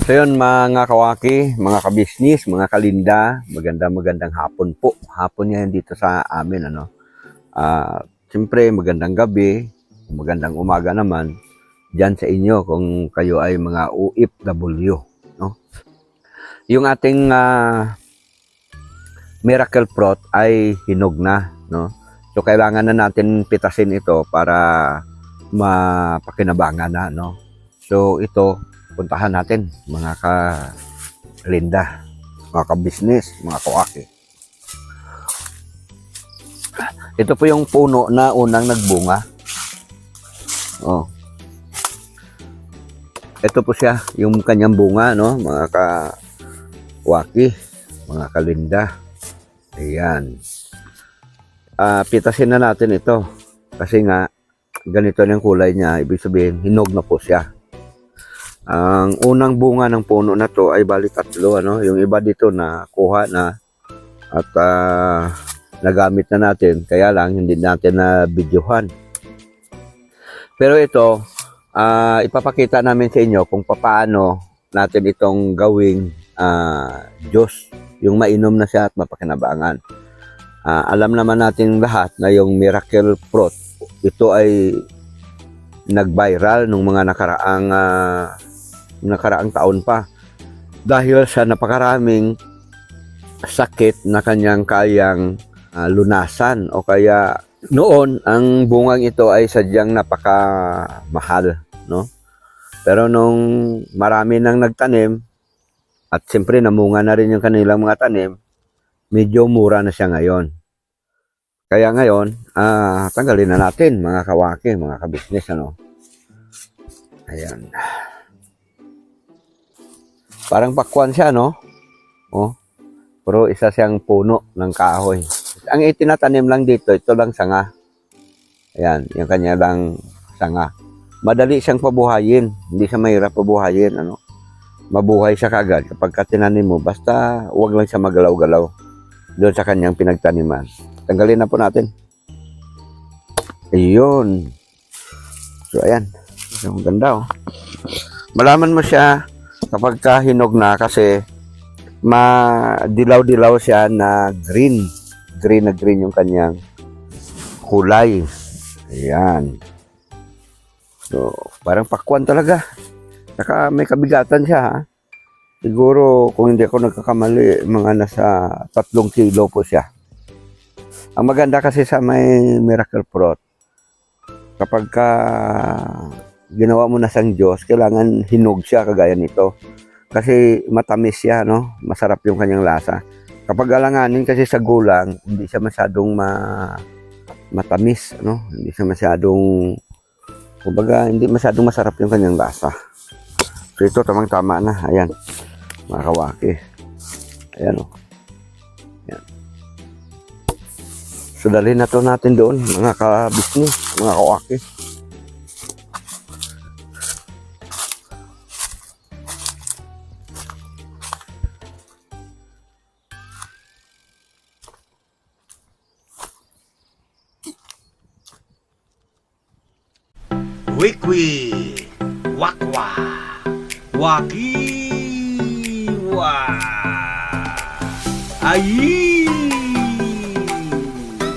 So yun mga kawaki, mga kabisnis, mga kalinda, magandang hapon po. Hapon ngayon dito sa amin, ano. Siyempre magandang gabi, magandang umaga naman diyan sa inyo kung kayo ay mga OFW, no. Yung ating miracle fruit ay hinog na, no. So kailangan na natin pitasin ito para mapakinabangan na, no. So ito puntahan natin mga kalinda, mga kabisnes, mga kawaki. Ito po yung puno na unang nagbunga. Oh. Ito po siya, yung kanyang bunga, no, mga kawaki, mga kalinda. Ayan. Pitasin na natin ito kasi nga ganito na yung kulay niya, ibig sabihin hinog na po siya. Ang unang bunga ng puno na to ay bali 3, ano? Yung iba dito na kuha na at nagamit na natin, kaya lang hindi natin na videohan. Pero ito, ipapakita namin sa inyo kung paano natin itong gawing juice, yung mainom na siya at mapakinabangan. Alam naman natin lahat na yung miracle fruit, ito ay nag-viral nung mga nakaraang taon pa dahil sa napakaraming sakit na kanyang kayang lunasan, o kaya noon ang bungang ito ay sadyang napakamahal, no? Pero nung marami nang nagtanim at siyempre namunga na rin yung kanilang mga tanim, medyo mura na siya ngayon. Kaya ngayon, tanggalin na natin mga kawaki, mga kabisnes, ano? Ayan. Parang pakwan siya, no? Oh. Pero isa siyang puno ng kahoy. Ang itinatanim lang dito, ito lang sanga. Ayan, yung kanya lang sanga. Madali siyang pabuhayin. Hindi siya mahirap pabuhayin, ano? Mabuhay siya kagad kapag tinanim mo. Basta huwag lang siya magalaw-galaw doon sa kanyang pinagtaniman. Tanggalin na po natin. Ayun. So, ayan. Ang ganda, oh. Malaman mo siya kapag hinog na kasi madilaw-dilaw siya na green. Green na green yung kanyang kulay. Ayan. So, parang pakwan talaga. Saka may kabigatan siya, ha? Siguro, kung hindi ako nagkakamali, mga nasa 3 kilo po siya. Ang maganda kasi sa may miracle fruit, kapag ginawa mo na siyang Diyos, kailangan hinog siya kagaya nito. Kasi matamis siya, no? Masarap yung kanyang lasa. Kapag alanganin kasi sa gulang, hindi siya masyadong matamis, no? Hindi siya masyadong, kumbaga, hindi masyadong masarap yung kanyang lasa. So ito, tamang-tama na. Ayan, mga kawaki. Ayan, oh. Ayan. So dalhin na to natin doon, mga kabisnes, mga kawaki. Wikwi, wakwa, wakiwa, ayi,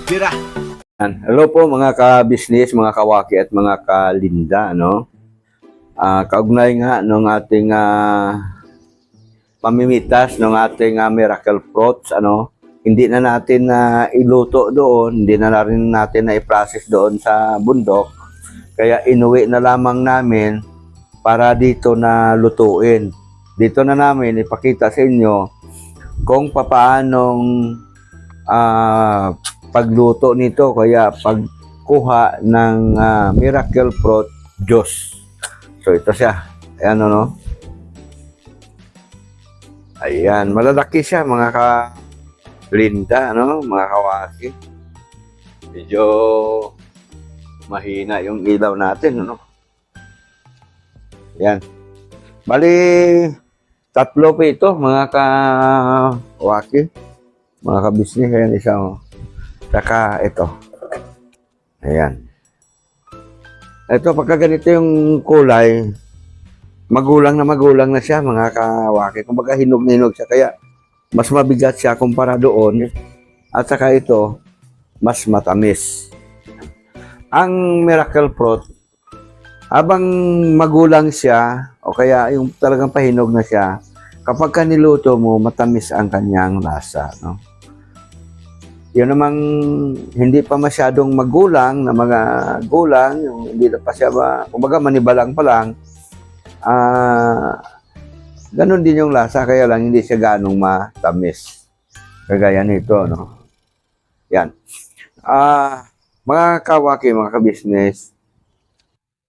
tira. Hello po mga ka-business, mga kawaki at mga kalinda, no? Kaugnay nga ng ating pamimitas ng ating miracle fruits, ano? Hindi na natin iluto doon, hindi na rin natin na i-process doon sa bundok. Kaya inuwi na lamang namin para dito na lutuin. Dito na namin ipakita sa inyo kung paanong pagluto nito, kaya pagkuha ng miracle fruit juice. So ito siya. Ayan, ano? Ayan, malalaki siya mga kalinda, ano? Mga kawaki. Medyo mahina yung ilaw natin, ano? Yan. Bali, 3 po ito, mga kawaki, mga kabisnes. Ayan, isa, oh. Saka ito. Ayan. Ito, pagka ganito yung kulay, magulang na siya, mga kawaki. Kumbaga hinog na hinog siya, kaya mas mabigat siya kumpara doon. At saka ito, mas matamis. Ang miracle fruit, habang magulang siya, o kaya yung talagang pahinog na siya, kapag ka niluto mo, matamis ang kanyang lasa. No? Yun namang hindi pa masyadong magulang na mga gulang, yung hindi na pa siya kumbaga manibalang pa lang, ganun din yung lasa, kaya lang hindi siya ganong matamis. Kagaya nito, no? Yan. Mga kawaki, mga kabisnes,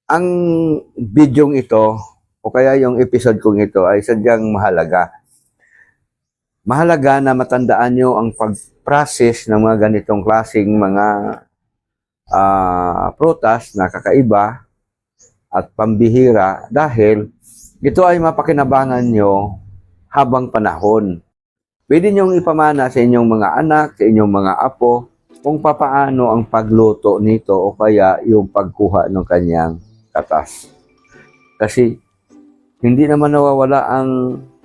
ang bidyong ito, o kaya yung episode kong ito ay sadyang mahalaga. Mahalaga na matandaan nyo ang pag-process ng mga ganitong klaseng mga prutas na kakaiba at pambihira dahil ito ay mapakinabangan nyo habang panahon. Pwede nyong ipamana sa inyong mga anak, sa inyong mga apo, kung papaano ang pagluto nito o kaya yung pagkuha ng kanyang katas. Kasi hindi naman nawawala ang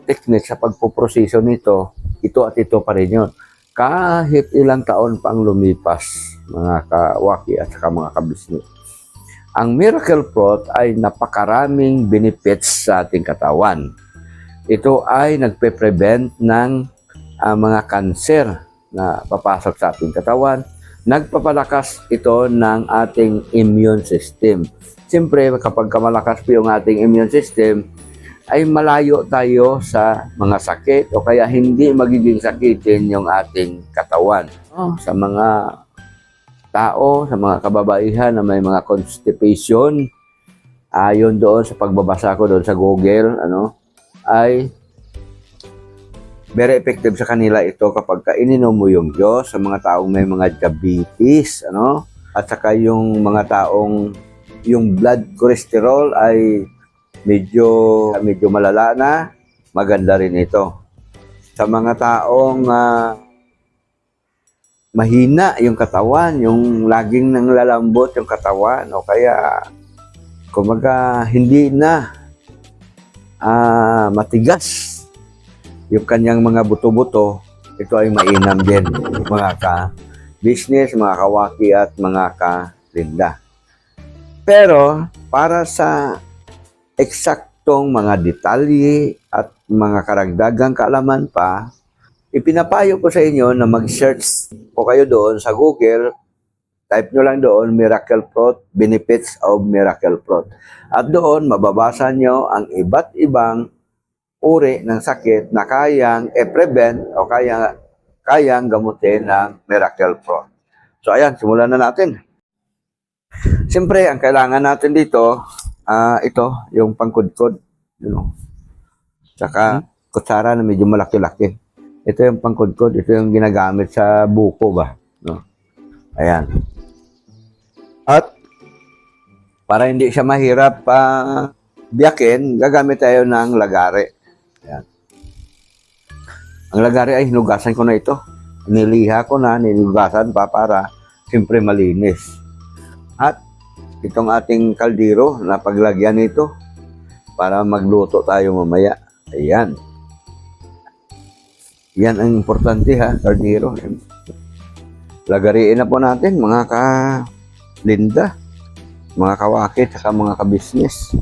technique sa pagpuproseso nito, ito at ito pa rin yun. Kahit ilang taon pang lumipas, mga kawaki at saka mga kabisnes. Ang miracle fruit ay napakaraming benefits sa ating katawan. Ito ay nagpe-prevent ng mga cancer na papasok sa ating katawan. Nagpapalakas ito ng ating immune system. Siyempre, kapag malakas po yung ating immune system, ay malayo tayo sa mga sakit o kaya hindi magiging sakitin yung ating katawan. Sa mga tao, sa mga kababaihan na may mga constipation, ayon doon sa pagbabasa ko doon sa Google, ay very effective sa kanila ito kapag ininom mo yung Diyos sa mga taong may mga diabetes, at saka yung mga taong yung blood cholesterol ay medyo malala na, maganda rin ito. Sa mga taong mahina yung katawan, yung laging nanglalambot yung katawan, o kaya kumaga hindi na matigas yung kanyang mga buto-buto, ito ay mainam din, mga ka-business, mga kawaki at mga ka-linda. Pero para sa eksaktong mga detalye at mga karagdagang kaalaman pa, ipinapayo ko sa inyo na mag-search po kayo doon sa Google, type nyo lang doon, miracle fruit, benefits of miracle fruit. At doon, mababasa nyo ang iba't ibang uri ng sakit na kayang i-prevent o kayang gamutin ng miracle fruit. So ayan, simulan na natin. Siyempre, ang kailangan natin dito, ito, yung pangkudkod. Tsaka kutsara na medyo malaki-laki. Ito yung pangkudkod, ito yung ginagamit sa buko ba. Ayan. At para hindi siya mahirap biyakin, gagamit tayo ng lagare. Ayan. Ang lagari ay hinugasan ko na ito. Niliha ko na, nilugasan pa para siyempre malinis. At itong ating kaldero na paglagyan nito para magluto tayo mamaya. Ayan. Yan ang importante kaldero. Lagariin na po natin mga ka-linda, mga kawakit, saka mga ka-business.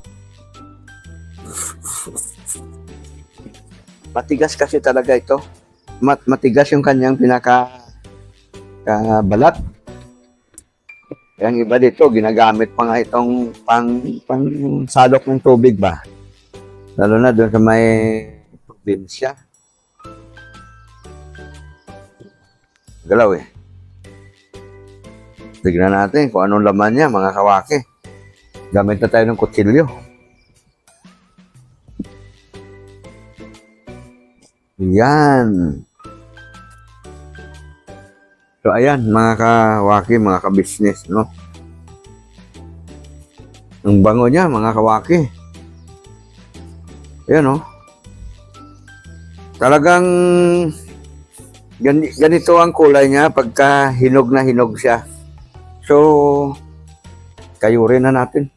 Matigas kasi talaga ito. Matigas yung kanyang balat. Yung iba dito, ginagamit pa nga itong pang salok ng tubig ba? Lalo na doon sa may probinsya. Galaw Tignan natin kung anong laman niya, mga kawaki. Gamit na tayo ng kutsilyo. Yan. So, ayan, mga kawaki, mga ka-business, Ang bango niya, mga kawaki. Ayan, Talagang ganito ang kulay niya pagka hinog na hinog siya. So, kayurin na natin.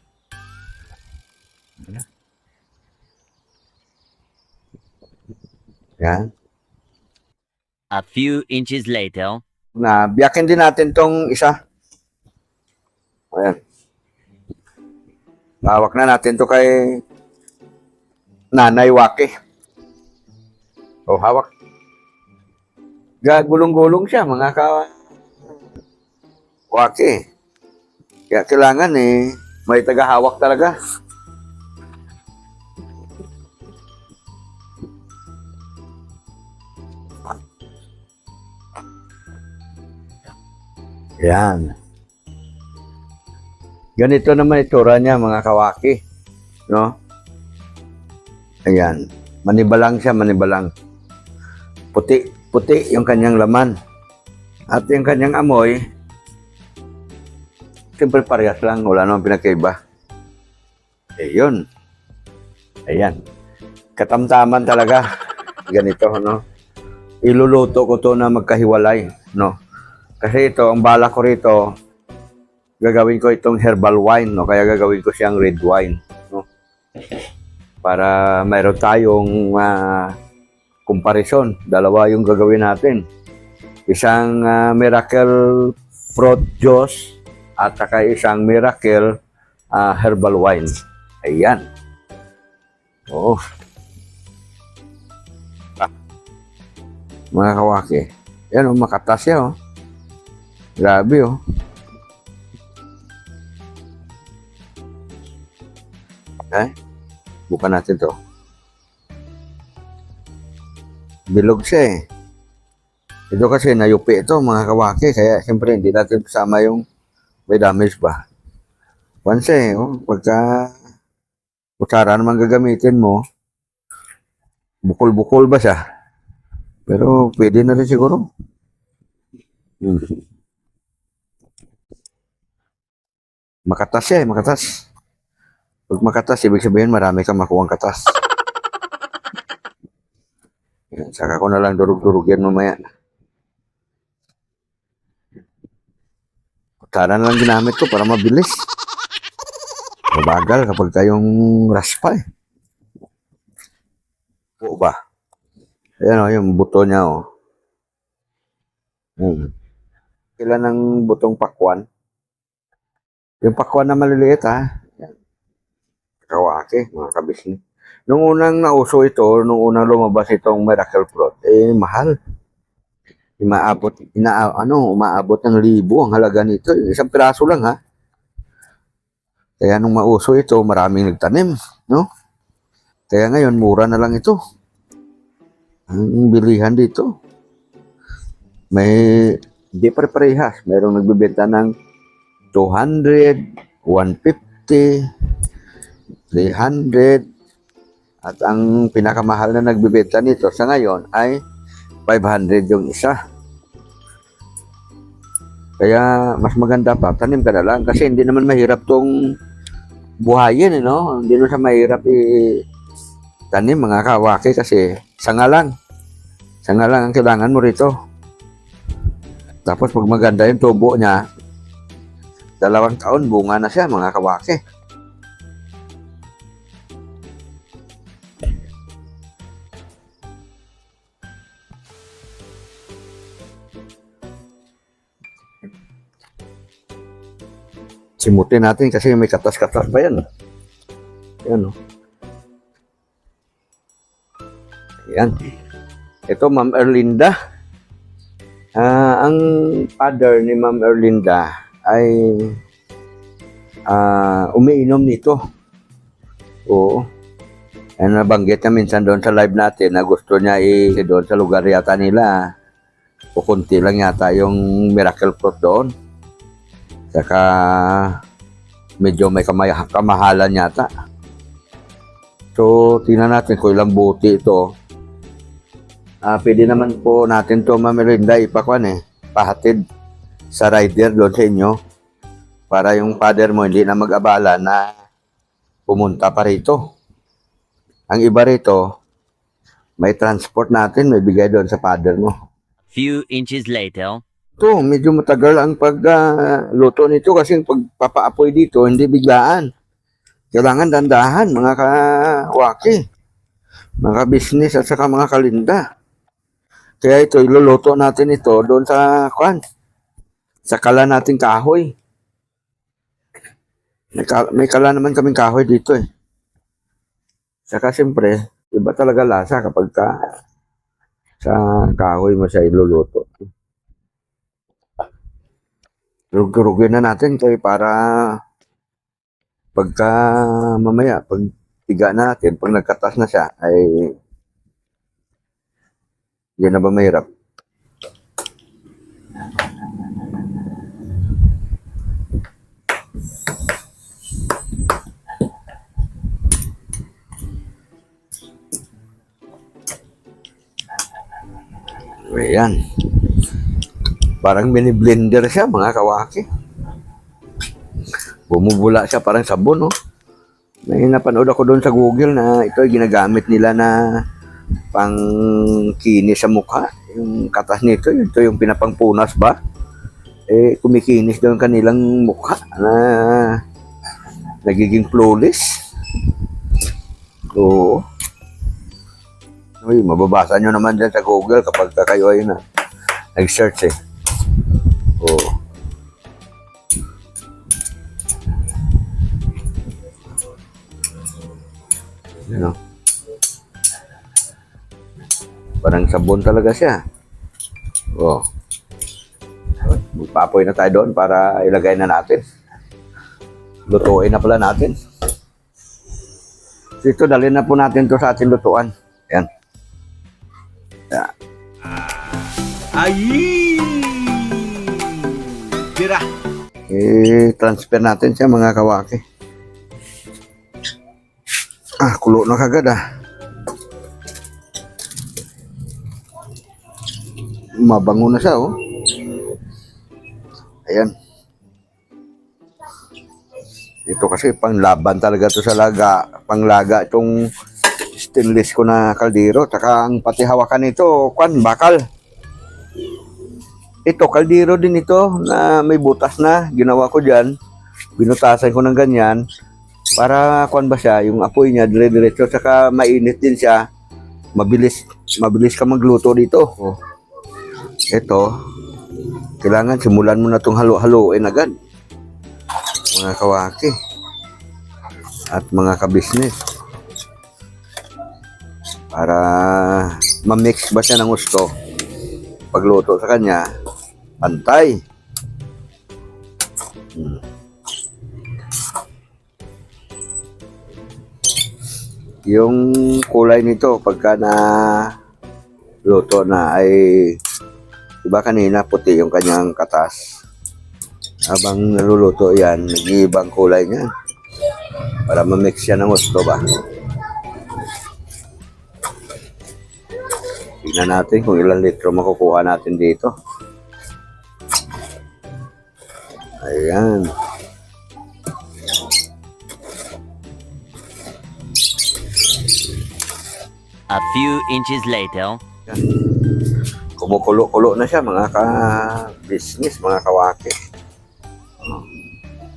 Yan. A few inches later. Na biyakin din natin tong isa. Ayan. Hawak na natin to kay Nanay Waki. O, hawak. Gagulong-gulong siya, mga Waki. Kaya kailangan may tagahawak talaga. Yan. Ganito naman itsura niya, mga kawaki. No? Ayan. Manibalang siya, manibalang. Puti yung kanyang laman. At yung kanyang amoy, simple parehas lang. Wala namang pinagkaiba. Yun. Ayan. Katamtaman talaga. Ganito, no? Iluluto ko to na magkahiwalay, no? Kasi ito, ang bala ko rito, gagawin ko itong herbal wine, no? Kaya gagawin ko siyang red wine, no? Para mayroon tayong comparison. Dalawa yung gagawin natin. Isang miracle fruit juice at saka isang miracle herbal wine. Ayan. Oo. Mga kawaki. Yan, makatas siya, oh. Grabe, oh. Okay. Bukan natin to. Bilog siya, eh. Ito kasi nayupi ito, mga kawaki. Kaya, siyempre, hindi natin kasama yung may damage ba. Pansin, oh. Pagka kutsara naman gagamitin mo, bukol-bukol ba siya? Pero, pwede na rin siguro. Makatas siya, makatas. Pag makatas, ibig sabihin marami kang makuwang katas. Yan, saka ko na lang durug-durug yan mamaya. Kutsara na lang ginamit ko para mabilis. Mabagal kapag kayong raspa, eh. Oo ba? Ayan, oh, yung buto niya, oh. Kailan ng butong pakwan? Yung pakwan na maliliit, ha? Yan. Kawaki, mga kabisni. Nung unang nauso ito, nung unang lumabas itong miracle fruit, mahal. Umaabot ng 1,000 ang halaga nito. Isang piraso lang, ha? Kaya nung mauso ito, maraming nagtanim, no? Kaya ngayon, mura na lang ito. Ang bilihan dito. Hindi pare-parehas. Mayroong nagbibenta ng 200, 150, 300, at ang pinakamahal na nagbibenta nito sa ngayon ay 500 yung isa. Kaya mas maganda pa, tanim ka na lang kasi hindi naman mahirap tong buhayin, no? Hindi naman siya mahirap tanim, mga kawaki, kasi sanga lang ang kailangan mo rito. Tapos pag maganda yung tubo niya, 2 taon bunga na siya, mga kawaki. Simutin natin kasi may katas-katas pa yan. Ayan, oh. Ayan. Ito, Ma'am Erlinda. Ang father ni Ma'am Erlinda ay umiinom nito. Oo. Nabanggit na minsan doon sa live natin na gusto niya doon sa lugar yata nila. Kukunti lang yata yung miracle fruit doon. Saka medyo may kamahalan yata. So, tingnan natin kung ilang buti ito. Pwede naman po natin to, Ma'am Erlinda, pahatid sa rider doon sa inyo para yung father mo hindi na mag-abala na pumunta pa rito. Ang iba rito, may transport natin, may bigay doon sa father mo. Few inches later. Ito, medyo matagal ang pagluto nito kasi pagpapaapoy dito, hindi biglaan. Kailangan dandahan, mga kawaki. Mga business at saka mga kalinda. Kaya ito, iluluto natin ito doon sa kwan. Sa kala nating kahoy. May kala naman kaming kahoy dito eh. Saka siyempre, iba talaga lasa kapag sa kahoy mo siya iluluto. Rugin na natin ito para pagka mamaya, pag tiga natin, pag nagkatas na siya, ay yan na ba mahirap? Ayan. Parang mini-blender siya, mga kawaki. Bumubula siya parang sabon, no? May napanood ako doon sa Google na ito ay ginagamit nila na pang kinis sa mukha. Yung katas nito, ito yung pinapangpunas ba? Eh, kumikinis daw yung kanilang mukha na nagiging flawless. Oo. Uy, mababasa nyo naman dyan sa Google kapag kayo ay nag-search eh. Oo. Ano? Parang sabon talaga siya. Oo. Magpapoy na tayo doon para ilagay na natin. Lutuin na pala natin. Ito, dalhin na po natin to sa ating lutuan. Ayan. Yeah. Ay! Tira! Transfer natin siya, mga kawaki. Kulo na kagad Mabango na siya, oh. Ayan. Ito kasi panglaban talaga to sa laga. Panglaga itong stainless ko na kaldero. Tsaka ang pati hawakan nito, bakal. Ito, kaldero din ito na may butas na. Ginawa ko dyan. Binutasan ko ng ganyan. Para ba siya, yung apoy niya, dire-diretso. Tsaka mainit din siya. Mabilis ka magluto dito. Oh. Ito, kailangan simulan mo na itong halo-haloin agad. Mga kawaki at mga kabisnes. Para ma-mix ba siya ng gusto. Pagluto sa kanya, pantay. Yung kulay nito pagka na luto na ay diba kanina puti yung kanyang katas. Habang naluluto yan, nag-iibang kulay niya. Para ma-mix siya ng gusto ba. Tignan natin kung ilang litro makukuha natin dito. Ayan. A few inches later. Kumukulo-kulo na siya, mga ka-business, mga kawaki.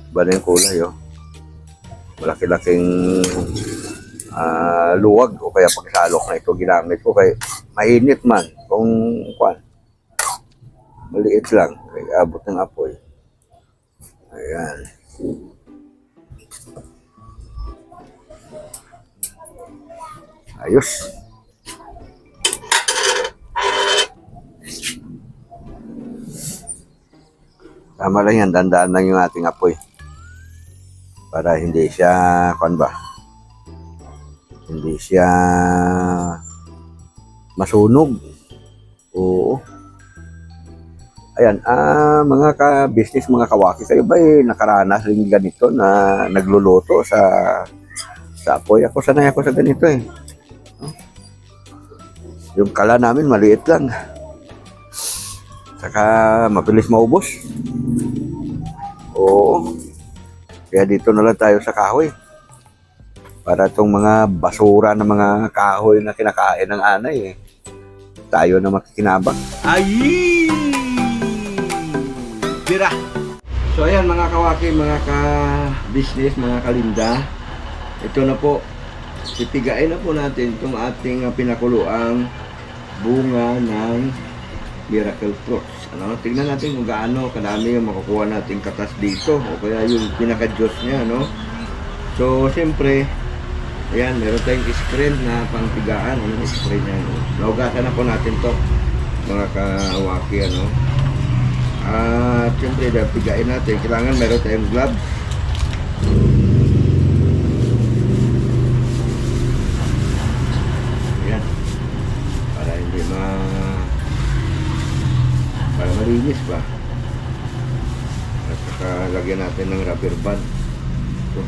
Iba na yung kulay, oh. Malaki-laking luwag o kaya pagsalok na ito ginamit ko kay mainit man kung maliit lang kay abot ng apoy. Ayan. Ayos. Tama lang yan, dandaan lang yung ating apoy. Para hindi siya, hindi siya masunog. Oo. Ayan, mga ka-business, mga kawaki, kayo ba nakaranas rin ganito na nagluluto sa apoy? Ako, sanay ako sa ganito eh. Yung kala namin, maliit lang. Saka mabilis maubos. Oo. Kaya dito na lang tayo sa kahoy. Para itong mga basura na mga kahoy na kinakain ng anay tayo na makikinabang. Ay! Tira! So ayan mga kawaki, mga ka-business, mga kalinda. Ito na po Titigain na po natin itong ating pinakuluang bunga ng miracle fruits. Ano, tignan natin kung gaano kadami yung makukuha nating katas dito o kaya yung pinaka-juice niya, no? So, siyempre, ayan, meron tayong screen na pangtigaan. Ano, screen niya, no? Naugasan na po natin to, mga kawaki, ano? At siyempre, dahil tigain natin, kailangan meron tayong gloves. Ayan. Para hindi para malinis ba. At saka lagyan natin ng rubber band. Ito.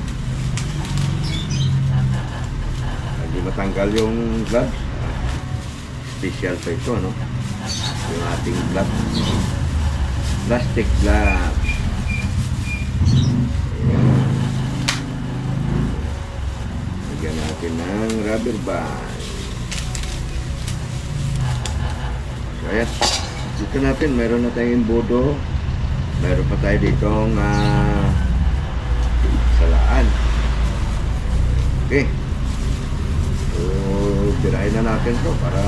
Hindi matanggal yung gloves. Special pa ito, no? Yung ating gloves. Plastic gloves. Ayan. Lagyan natin ng rubber band. So, ayan. Dito natin, meron na tayong budo. Meron pa tayo ditong salaan. Okay. So, birahin na natin to para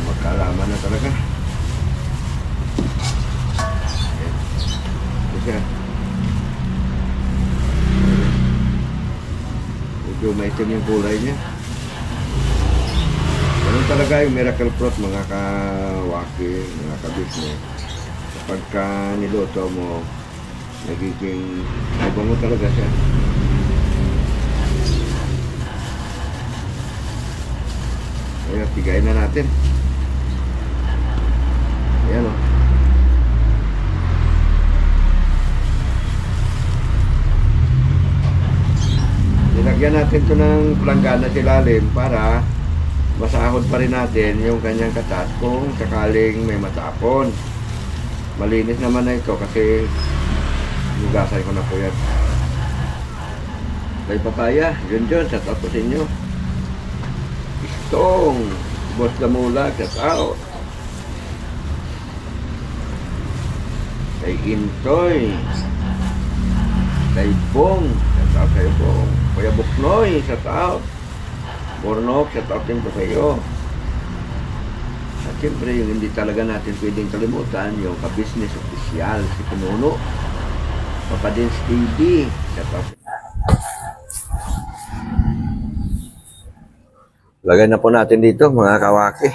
magkaalaman na talaga. Ayan. Ito siya. Medyo maitim yung kulay niya. Ganun talaga yung miracle fruit, mga kawaki, mga kabisnes. Kapag niluto mo, nagiging mabango talaga siya. Kaya tigayin na natin. Ayan o. Nilagyan natin ito ng planggana sa ilalim para masahod pa rin natin yung kanyang katas kung sakaling may matapon. Malinis naman na ito kasi nugasan ko na po yan. Kay papaya, yun shout out po sa inyo. Istong, Boss Gamula, shout out. Kay Intoy, kay Pong, shout out kayo Pong. Kuya Buknoy, shout out. Bornok, shout out din po kayo. At siyempre, yung hindi talaga natin pwedeng kalimutan, yung ka-business official, si Pinuno, Papa Dins TV, shout out. Lagay na po natin dito, mga kawaki.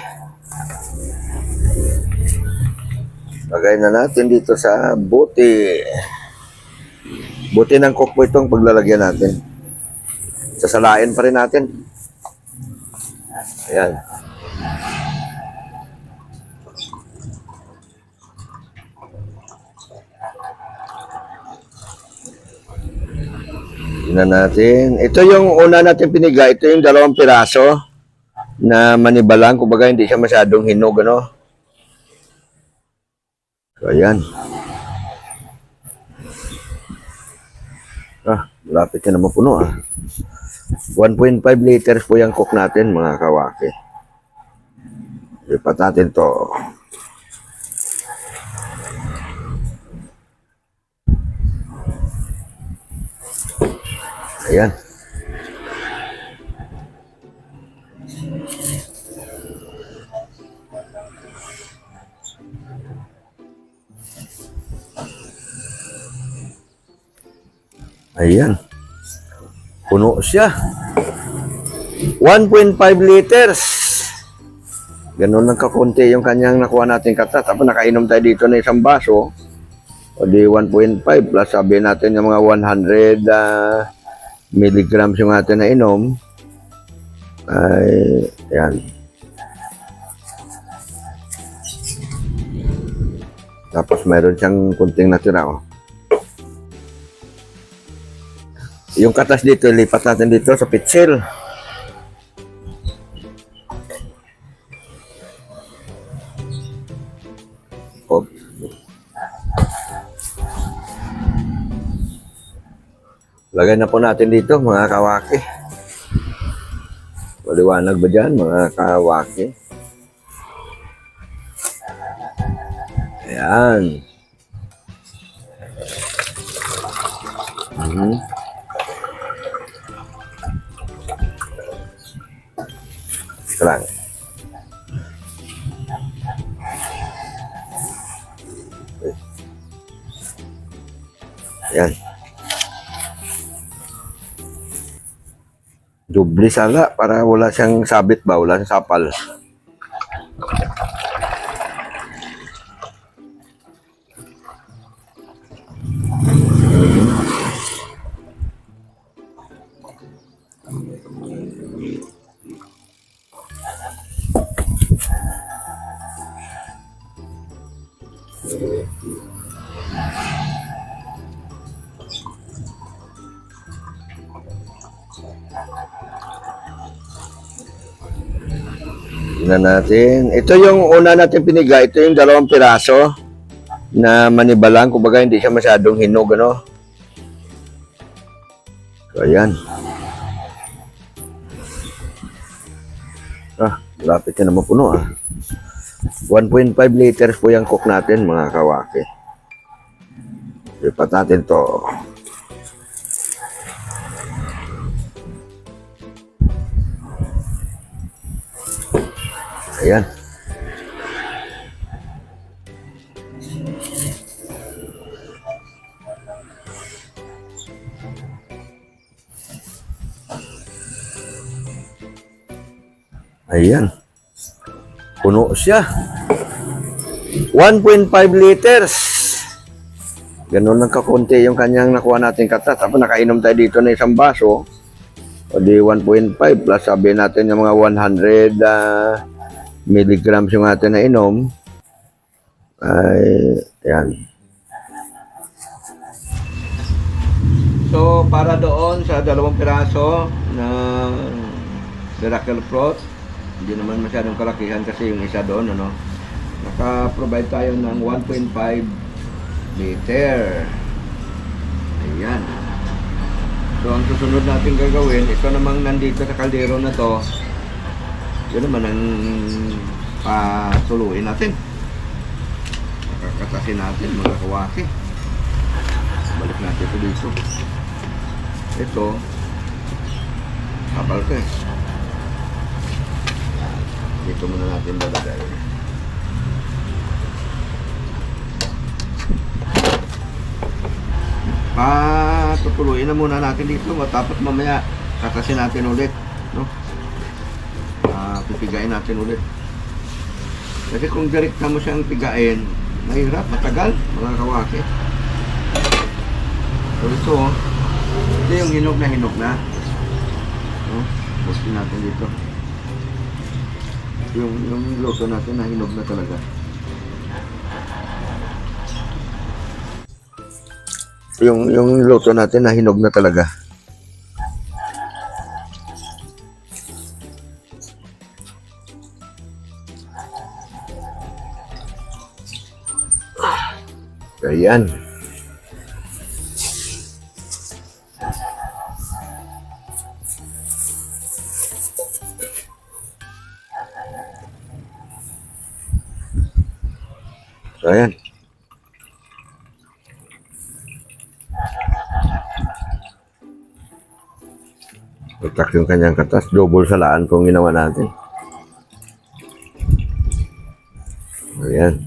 Lagay na natin dito sa buti. Buti ng cook po itong paglalagyan natin. Sasalain pa rin natin. Ayan. Tingnan natin. Ito yung una natin piniga. Ito yung 2 piraso na manibalang. Kumbaga hindi siya masyadong hinog, ano? So, ayan. Malapit na mapuno, 1.5 liters po yung cook natin, mga kawaki. Lipat natin to. Ayan. Ayan. Puno siya. 1.5 liters. Ganun lang kakunti yung kanyang nakuha natin katas. Tapos nakainom tayo dito na 1 baso. O di 1.5 plus sabi natin yung mga 100 milligrams yung atin na inom. Ay, yan. Tapos mayroon siyang kunting natira. Yung katas dito, lipat natin dito sa pitsil. Lagay na po natin dito, mga kawaki. Maliwanag ba dyan, mga kawaki? Ayan. Ito lang. Ayan. Doble sala para wala siyang sabit ba, wala siyang sapal. Tingnan natin. Ito yung una natin piniga. Ito yung 2 piraso na manibalang. Kumbaga hindi siya masyadong hinog, ano? So, ayan. Lapit na naman puno, 1.5 liters po yung cook natin, mga kawaki. Lipat natin to. Ayan. Ayan. Puno siya. 1.5 liters. Ganun lang kakunti yung kanyang nakuha natin katas. Tapos nakainom tayo dito ng isang baso. O di 1.5 plus sabi natin yung mga 100 milligrams yung atin na inom. Ay, yan. So, para doon sa 2 piraso na Miracle Fruit, hindi naman masyadong kalakihan kasi yung isa doon, ano? Naka-provide tayo ng 1.5 liter. Ayan. So, ang susunod natin gagawin, ito namang nandito sa kaldero na to, yun naman ang patuluin natin. Makakatasin natin, mga kawaki. Balik natin ito dito. Ito, kapal ko eh. Dito muna natin balagay. Tutuluin na muna natin dito, matapos mamaya katasin natin ulit, no? Pipigain natin ulit. Kasi kung direkta mo siyang pigain, mahirap, matagal, mga kawaki. So ito yung hinog na, no? Busin natin dito. Yung luto natin na hinog na talaga. Yung luto natin na hinog na talaga. Ayan. So, ayan. Tutak yung kanyang katas. Double salaan kung ginawa natin. Ayan.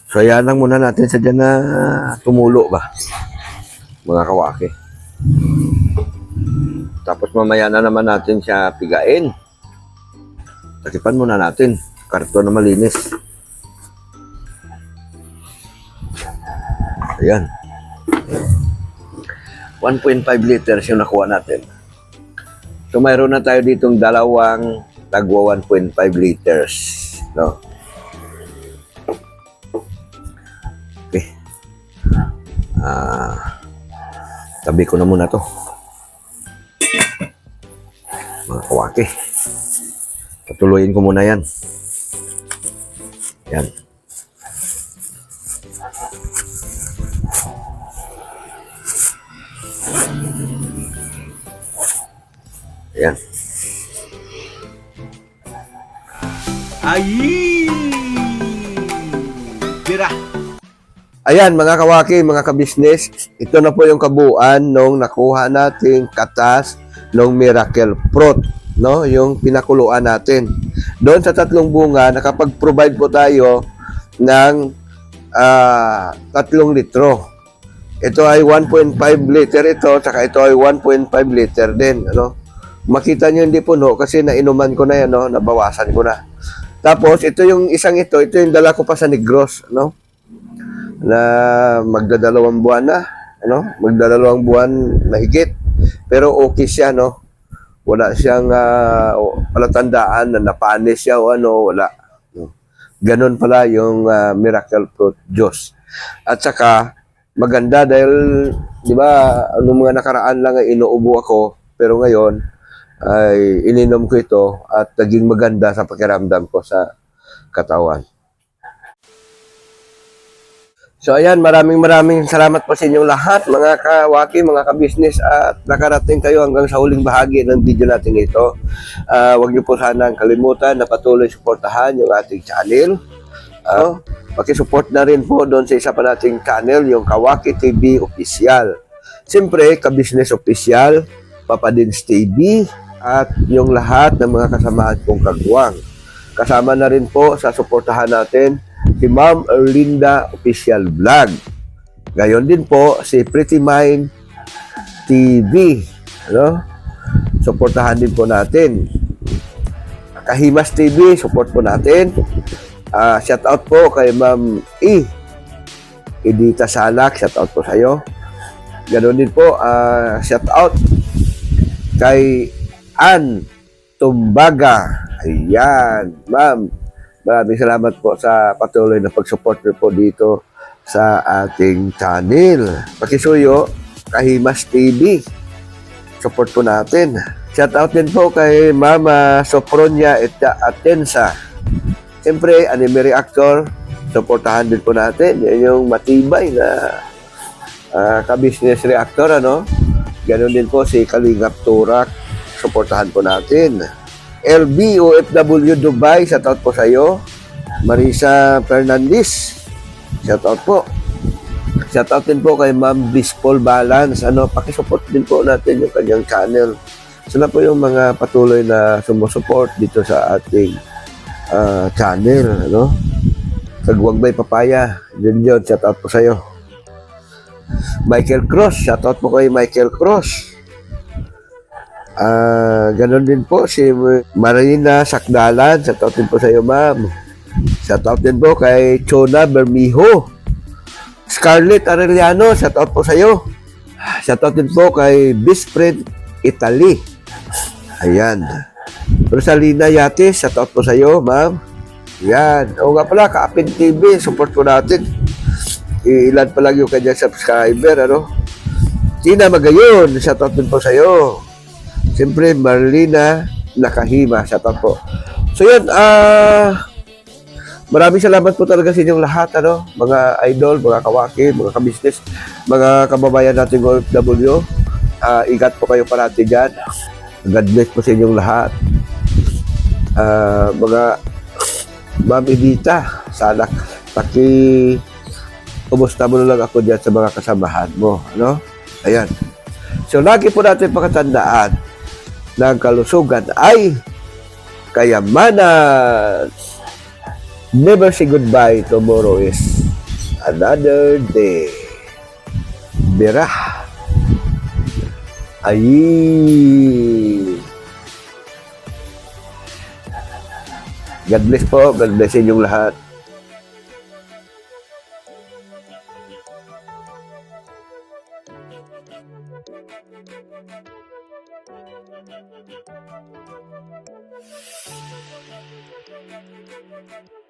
So, ayan lang muna natin sa dyan na tumulo ba? Mga kawaki. Tapos mamaya na naman natin siya pigain. Takipan muna natin. Karton na malinis. Ayan. 1.5 liters yung nakuha natin. So, mayroon na tayo ditong 2 tagwa 1.5 liters. No? Okay. Tabi ko na muna to. Mga kawaki. Patuloyin ko muna yan. Yan. Ayan. Ay! Tira! Ayan mga kawaki, mga kabisnes, ito na po yung kabuuan nung nakuha nating katas ng Miracle Fruit. no? Yung pinakuluan natin. Doon sa 3 bunga, nakapag-provide po tayo ng 3 litro. Ito ay 1.5 liter ito, saka ito ay 1.5 liter din, ano? Makita nyo hindi puno kasi nainuman ko na yan, no? Nabawasan ko na. Tapos, ito yung isang ito yung dala ko pa sa Negros, no? Na magdadalawang buwan na, ano? Magdadalawang buwan mahigit. Pero okay siya, no? Wala siyang palatandaan na napanis siya o ano, wala. No? Ganon pala yung miracle fruit juice. At saka, maganda dahil, di ba, anong mga nakaraan lang ay inuubo ako, pero ngayon, ay ininom ko ito at naging maganda sa pakiramdam ko sa katawan. So ayan, maraming salamat po sa inyong lahat, mga kawaki, mga kabisnes, at nakarating kayo hanggang sa huling bahagi ng video natin ito. Huwag niyo po sanang kalimutan na patuloy suportahan yung ating channel. Pakisupport na rin po doon sa isa pa nating channel, yung Kawaki TV Official. Siyempre, Kabisnes Official, Papadins TV, at yung lahat ng mga kasamahan kong kagwang. Kasama na rin po sa suportahan natin si Ma'am Erlinda Official Vlog. Gayon din po si Pretty Mind TV. Ano? Suportahan din po natin. Kahimas TV, support po natin. Shout out po kay Ma'am Edita Salak, shout out po sa iyo. Ganoon din po, shout out kay Ann Tumbaga. Ayan, Ma'am. Maraming salamat po sa patuloy na pag-support po dito sa ating channel. Pakisuyo, Kahimas TV. Support po natin. Shout out din po kay Mama Sopronia Atensa. Siyempre, anime reactor, supportahan din po natin. Yan yung matibay na ka-business reactor, ano? Ganon din po si Kalingap Turak, supportahan po natin. LB OFW Dubai, shoutout po sa iyo. Marisa Fernandez, shoutout po. Shoutout din po kay Ma'am Bispol Balance. Pakisupport din po natin yung kanyang channel. Sila po yung mga patuloy na sumusupport dito sa ating channel, ano? Kagwagbay Papaya, yun, shoutout po sa iyo. Michael Cross, shoutout po kay Michael Cross. Ganon din po si Marina Sakdalan, shoutout din po sa iyo, ma'am. Shoutout din po kay Chona Bermijo. Scarlett Arellano, shoutout po sa iyo. Shoutout din po kay Bispred Italy. Ayan. Rosalina Yates, shoutout po sa iyo, ma'am. Yan. O nga pala, Kaapin TV, support po natin. Ilan pa lang yung kanyang subscriber, ano? Tina Magayon, shoutout din po sa iyo. Siyempre, Marlina Nakahima, shoutout po. So yun, maraming salamat po talaga sa inyong lahat, ano? Mga idol, mga kawaki, mga kabisnes, mga kababayan nating OFW. Ingat po kayo parati dyan. God bless po sa inyong lahat. Mga Ma'am Edita, sana kumusta mo na lang ako dyan sa mga kasamahan mo, ano? Ayan. So, lagi po natin pakatandaan na ang kalusugan ay kayamanan. Never say goodbye. Tomorrow is another day. Birah. Ay. God bless po. God bless inyong lahat.